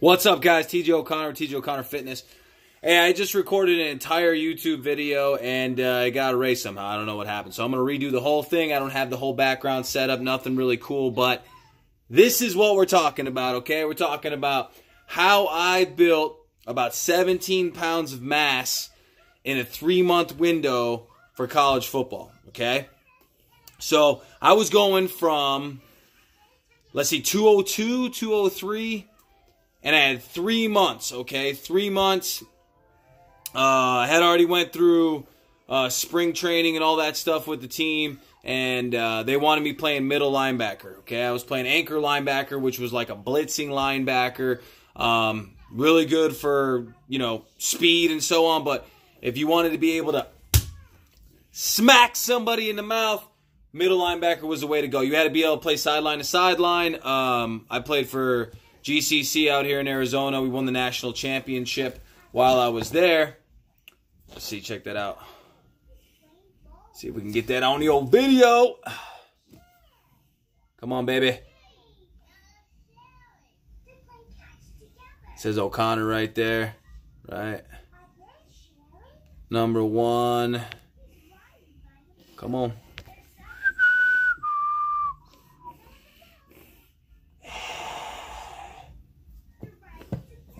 What's up, guys? TJ O'Connor, TJ O'Connor Fitness. Hey, I just recorded an entire YouTube video, and it got erased somehow. I don't know what happened. So I'm going to redo the whole thing. I don't have the whole background set up, nothing really cool, but this is what we're talking about, okay? We're talking about how I built about 17 pounds of mass in a 3-month window for college football, okay? So I was going from, let's see, 202, 203, and I had 3 months, okay? 3 months. I had already went through spring training and all that stuff with the team, and they wanted me playing middle linebacker, okay? I was playing anchor linebacker, which was like a blitzing linebacker. Really good for, you know, speed and so on, but if you wanted to be able to smack somebody in the mouth, middle linebacker was the way to go. You had to be able to play sideline to sideline. I played for GCC out here in Arizona. We won the national championship while I was there. Let's see, check that out. See if we can get that on the old video. Come on, baby. It says O'Connor right there, right? Number 1. Come on.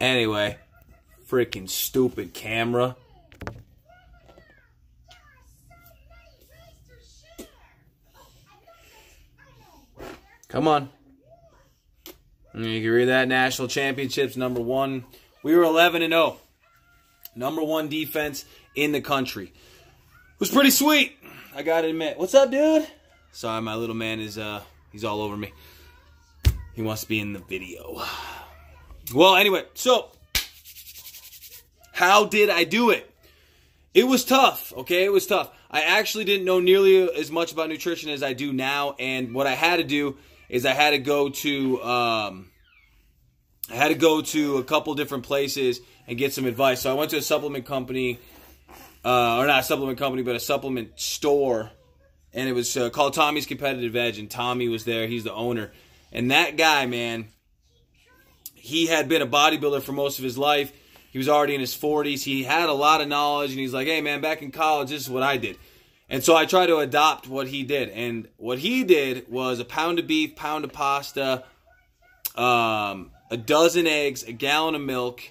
Anyway, freaking stupid camera. Come on. You can read that. National championships, number 1. We were 11-0. Number 1 defense in the country. It was pretty sweet, I gotta admit. What's up, dude? Sorry, my little man is, he's all over me. He wants to be in the video. Well, anyway, so how did I do it? It was tough, okay? It was tough. I actually didn't know nearly as much about nutrition as I do now, and what I had to do is I had to go to a couple different places and get some advice. So I went to a supplement company, or not a supplement company, but a supplement store, and it was called Tommy's Competitive Edge, and Tommy was there. He's the owner, and that guy, man, he had been a bodybuilder for most of his life. He was already in his 40s. He had a lot of knowledge, and he's like, hey, man, back in college, this is what I did. And so I tried to adopt what he did. And what he did was a pound of beef, pound of pasta, a dozen eggs, a gallon of milk,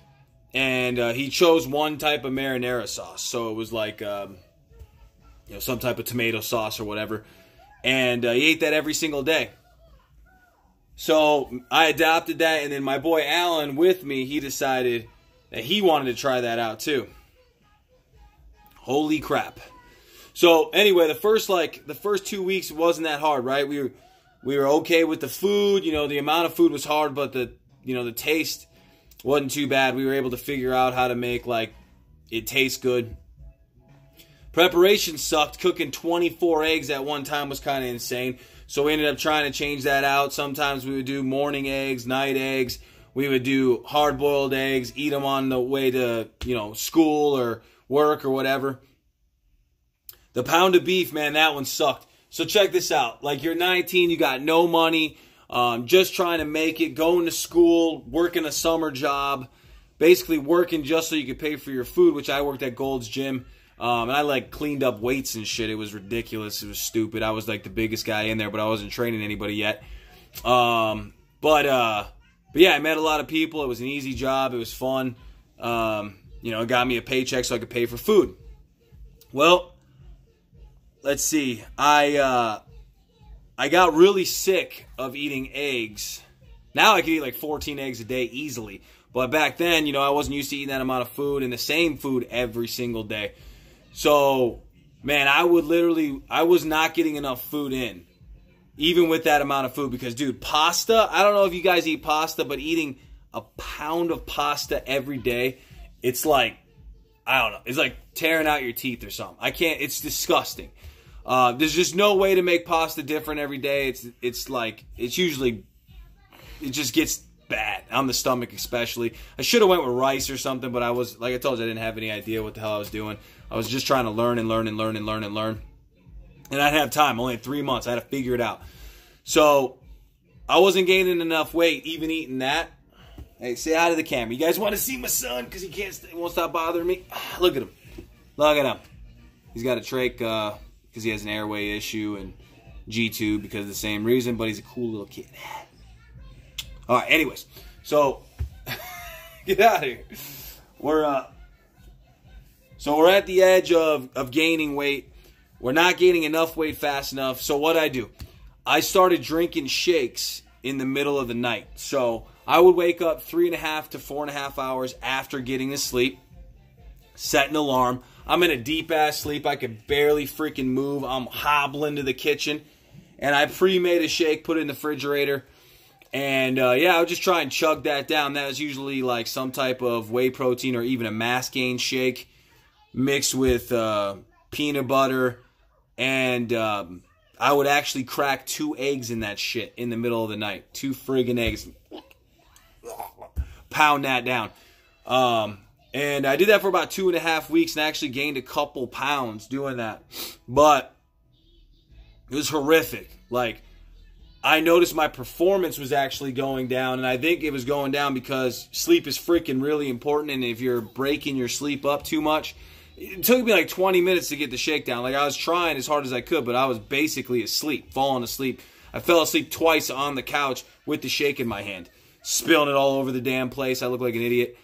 and he chose one type of marinara sauce. So it was like you know, some type of tomato sauce or whatever. And he ate that every single day. So I adopted that, and then my boy Alan with me, he decided that he wanted to try that out too. Holy crap. So anyway, the first 2 weeks wasn't that hard, right? We were okay with the food, you know, the amount of food was hard, but the taste wasn't too bad. We were able to figure out how to make like it taste good. Preparation sucked. Cooking 24 eggs at one time was kind of insane. So we ended up trying to change that out. Sometimes we would do morning eggs, night eggs. We would do hard-boiled eggs, eat them on the way to, you know, school or work or whatever. The pound of beef, man, that one sucked. So check this out. Like, you're 19, you got no money, just trying to make it, going to school, working a summer job, basically working just so you could pay for your food, which I worked at Gold's Gym. And I, like, cleaned up weights and shit. It was ridiculous. It was stupid. I was, like, the biggest guy in there, but I wasn't training anybody yet. But yeah, I met a lot of people. It was an easy job. It was fun. You know, it got me a paycheck so I could pay for food. Well, let's see. I got really sick of eating eggs. Now I can eat, like, 14 eggs a day easily. But back then, you know, I wasn't used to eating that amount of food and the same food every single day. So, man, I was not getting enough food in, even with that amount of food. Because, dude, pasta, I don't know if you guys eat pasta, but eating a pound of pasta every day, it's like, I don't know, it's like tearing out your teeth or something. I can't, it's disgusting. There's just no way to make pasta different every day. It's like, it's usually, it just gets bad on the stomach especially. I should have went with rice or something, but I was, like I told you, I didn't have any idea what the hell I was doing. I was just trying to learn and learn and learn and learn and learn. And I didn't have time. Only 3 months. I had to figure it out. So I wasn't gaining enough weight, even eating that. Hey, say hi to the camera. You guys want to see my son? Because he won't stop bothering me. Look at him. Look at him. He's got a trach because he has an airway issue and G-tube because of the same reason, but he's a cool little kid. All right, anyways. So, get out of here. We're at the edge of gaining weight. We're not gaining enough weight fast enough. So what I do, I started drinking shakes in the middle of the night. So I would wake up 3.5 to 4.5 hours after getting to sleep, set an alarm. I'm in a deep-ass sleep. I could barely freaking move. I'm hobbling to the kitchen. And I pre-made a shake, put it in the refrigerator. And, yeah, I would just try and chug that down. That was usually like some type of whey protein or even a mass gain shake mixed with peanut butter. And I would actually crack 2 eggs in that shit in the middle of the night. 2 friggin' eggs. Pound that down. And I did that for about 2.5 weeks and actually gained a couple pounds doing that. But it was horrific. Like, I noticed my performance was actually going down, and I think it was going down because sleep is freaking really important, and if you're breaking your sleep up too much, it took me like 20 minutes to get the shakedown. Like, I was trying as hard as I could, but I was basically asleep, falling asleep. I fell asleep twice on the couch with the shake in my hand, spilling it all over the damn place. I looked like an idiot.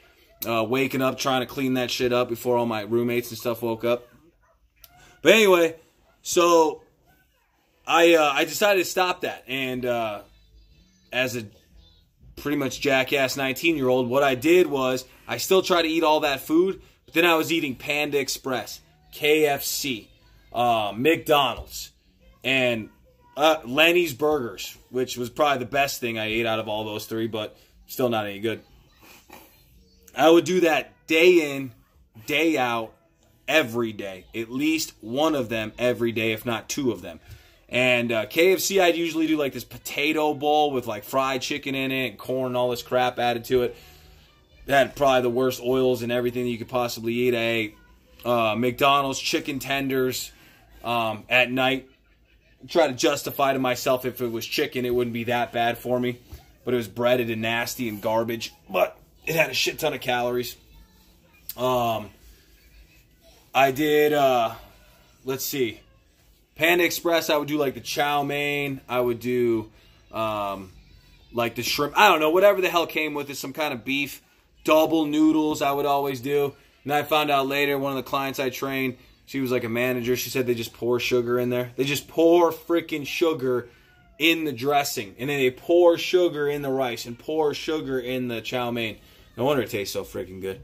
Waking up, trying to clean that shit up before all my roommates and stuff woke up. But anyway, so I decided to stop that. And as a pretty much jackass 19-year-old, what I did was I still tried to eat all that food, but then I was eating Panda Express, KFC, McDonald's, and Lenny's Burgers, which was probably the best thing I ate out of all those 3, but still not any good. I would do that day in, day out, every day. At least one of them every day, if not 2 of them. And KFC, I'd usually do like this potato bowl with like fried chicken in it, and corn, and all this crap added to it. That had probably the worst oils and everything that you could possibly eat. I ate McDonald's chicken tenders at night. Try to justify to myself if it was chicken, it wouldn't be that bad for me. But it was breaded and nasty and garbage. But it had a shit ton of calories. I did, let's see. Panda Express, I would do like the chow mein. I would do like the shrimp. I don't know, whatever the hell came with it. Some kind of beef. Double noodles I would always do. And I found out later, one of the clients I trained, she was like a manager. She said they just pour sugar in there. They just pour freaking sugar in the dressing. And then they pour sugar in the rice and pour sugar in the chow mein. No wonder it tastes so freaking good.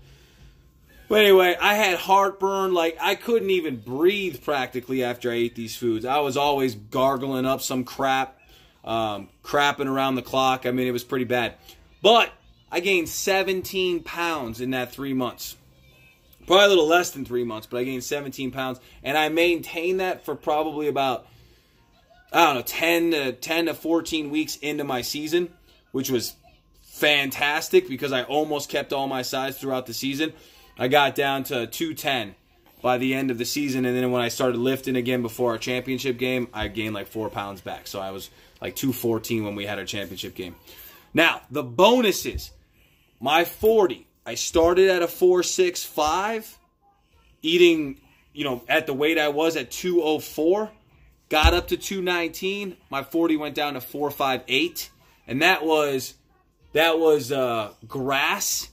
But anyway, I had heartburn. Like, I couldn't even breathe practically after I ate these foods. I was always gargling up some crap, crapping around the clock. I mean, it was pretty bad. But I gained 17 pounds in that 3 months. Probably a little less than 3 months, but I gained 17 pounds. And I maintained that for probably about, I don't know, 10 to 14 weeks into my season, which was fantastic because I almost kept all my size throughout the season. I got down to 210 by the end of the season, and then when I started lifting again before our championship game, I gained like 4 pounds back. So I was like 214 when we had our championship game. Now, the bonuses. My 40, I started at a 465, eating, you know, at the weight I was at 204, got up to 219. My 40 went down to 458, and that was grass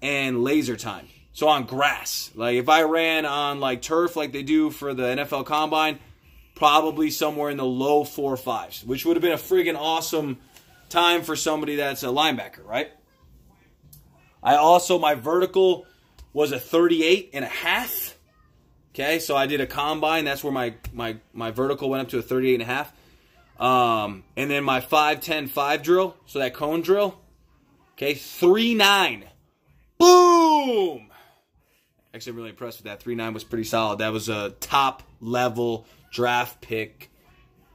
and laser time. So on grass, like if I ran on like turf like they do for the NFL Combine, probably somewhere in the low 4.5s, which would have been a friggin' awesome time for somebody that's a linebacker, right? I also, my vertical was a 38.5. Okay, so I did a combine. That's where my vertical went up to a 38.5. And then my 5-10-5 drill, so that cone drill, okay, 3.9. Boom! Actually, I'm really impressed with that. 3.9 was pretty solid. That was a top-level draft pick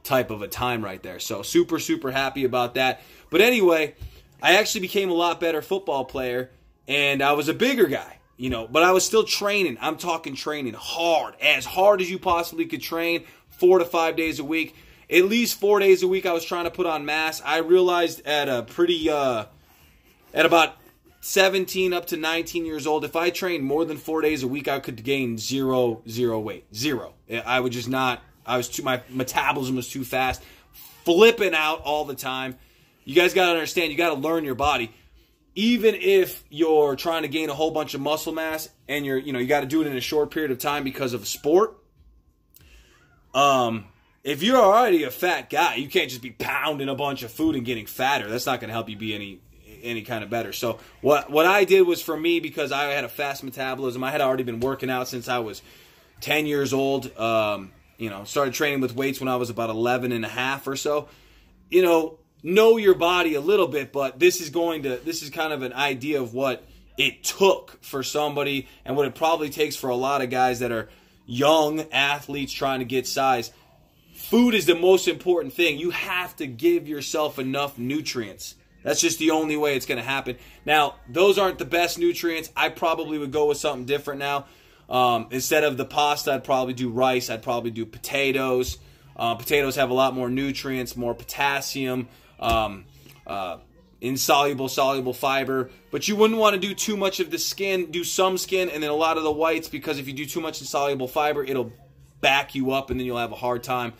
type of a time right there. So super, super happy about that. But anyway, I actually became a lot better football player, and I was a bigger guy, you know, but I was still training. I'm talking training hard as you possibly could train, 4 to 5 days a week. At least 4 days a week I was trying to put on mass. I realized at a pretty, at about 17 up to 19 years old, if I trained more than 4 days a week, I could gain zero weight. Zero. I would just not, my metabolism was too fast, flipping out all the time. You guys got to understand, you got to learn your body. Even if you're trying to gain a whole bunch of muscle mass and you got to do it in a short period of time because of a sport. If you're already a fat guy, you can't just be pounding a bunch of food and getting fatter. That's not going to help you be any kind of better. So what I did was, for me, because I had a fast metabolism, I had already been working out since I was 10 years old. Started training with weights when I was about 11 and a half or so. Know your body a little bit, but this is kind of an idea of what it took for somebody and what it probably takes for a lot of guys that are young athletes trying to get size. Food is the most important thing. You have to give yourself enough nutrients. That's just the only way it's going to happen. Now, those aren't the best nutrients. I probably would go with something different now. Instead of the pasta, I'd probably do rice. I'd probably do potatoes. Potatoes have a lot more nutrients, more potassium, insoluble, soluble fiber. But you wouldn't want to do too much of the skin. Do some skin and then a lot of the whites, because if you do too much insoluble fiber, it'll back you up and then you'll have a hard time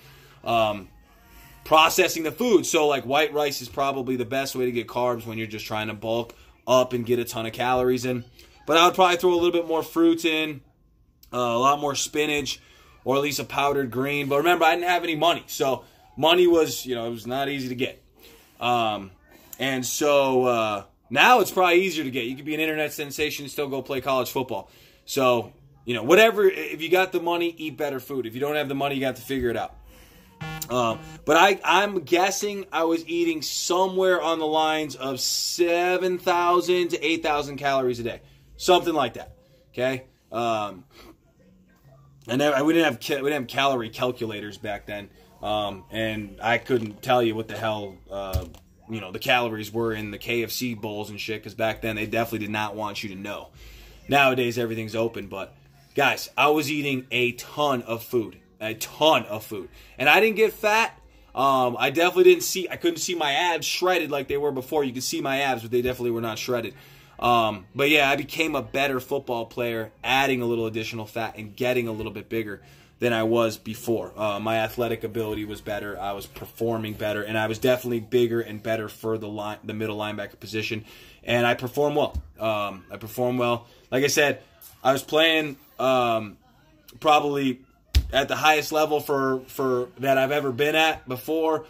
processing the food. So like white rice is probably the best way to get carbs when you're just trying to bulk up and get a ton of calories in. But I would probably throw a little bit more fruit in, a lot more spinach, or at least a powdered green. But remember, I didn't have any money. So money was, it was not easy to get. And so now it's probably easier to get. You could be an internet sensation and still go play college football. So, whatever, if you got the money, eat better food. If you don't have the money, you got to figure it out. But I'm guessing I was eating somewhere on the lines of 7,000 to 8,000 calories a day. Something like that. Okay? And we didn't have calorie calculators back then. And I couldn't tell you what the hell, the calories were in the KFC bowls and shit, because back then they definitely did not want you to know. Nowadays, everything's open, but guys, I was eating a ton of food. And I didn't get fat. I definitely I couldn't see my abs shredded like they were before. You could see my abs, but they definitely were not shredded. But yeah, I became a better football player, adding a little additional fat and getting a little bit bigger than I was before. My athletic ability was better. I was performing better, and I was definitely bigger and better for the middle linebacker position. And I performed well. Like I said, I was playing probably at the highest level for that I've ever been at before.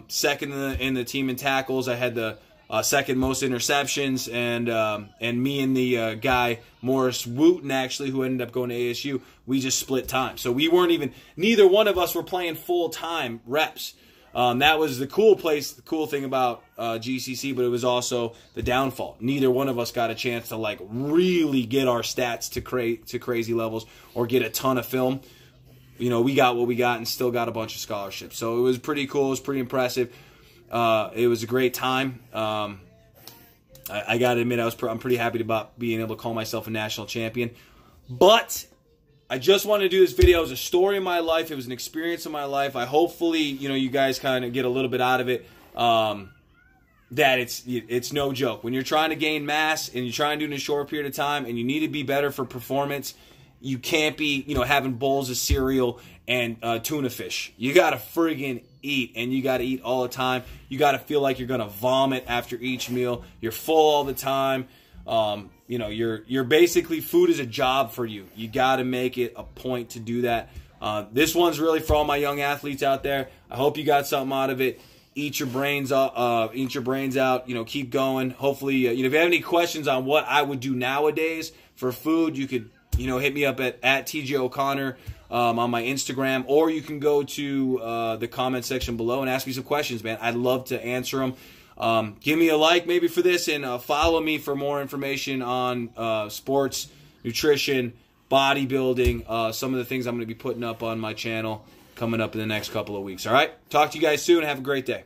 Second in the team in tackles. I had the second most interceptions, and me and the guy Morris Wooten, actually, who ended up going to ASU, we just split time. So we weren't even, neither one of us were playing full-time reps. That was the cool thing about GCC, but it was also the downfall. Neither one of us got a chance to like really get our stats to crazy levels or get a ton of film. We got what we got and still got a bunch of scholarships. So it was pretty cool. It was pretty impressive. It was a great time. I got to admit, I'm pretty happy about being able to call myself a national champion. But I just wanted to do this video. It was a story of my life. It was an experience of my life. I hopefully, you guys kind of get a little bit out of it. That it's no joke. When you're trying to gain mass and you're trying to do it in a short period of time and you need to be better for performance, you can't be, having bowls of cereal and tuna fish. You got to friggin' eat, and you got to eat all the time. You got to feel like you're going to vomit after each meal. You're full all the time. You're basically, food is a job for you. You got to make it a point to do that. This one's really for all my young athletes out there. I hope you got something out of it. Eat your brains out. Keep going. Hopefully, if you have any questions on what I would do nowadays for food, you could, hit me up at TJ O'Connor on my Instagram, or you can go to the comment section below and ask me some questions, man. I'd love to answer them. Give me a like maybe for this, and follow me for more information on sports, nutrition, bodybuilding, some of the things I'm going to be putting up on my channel coming up in the next couple of weeks. All right? Talk to you guys soon. Have a great day.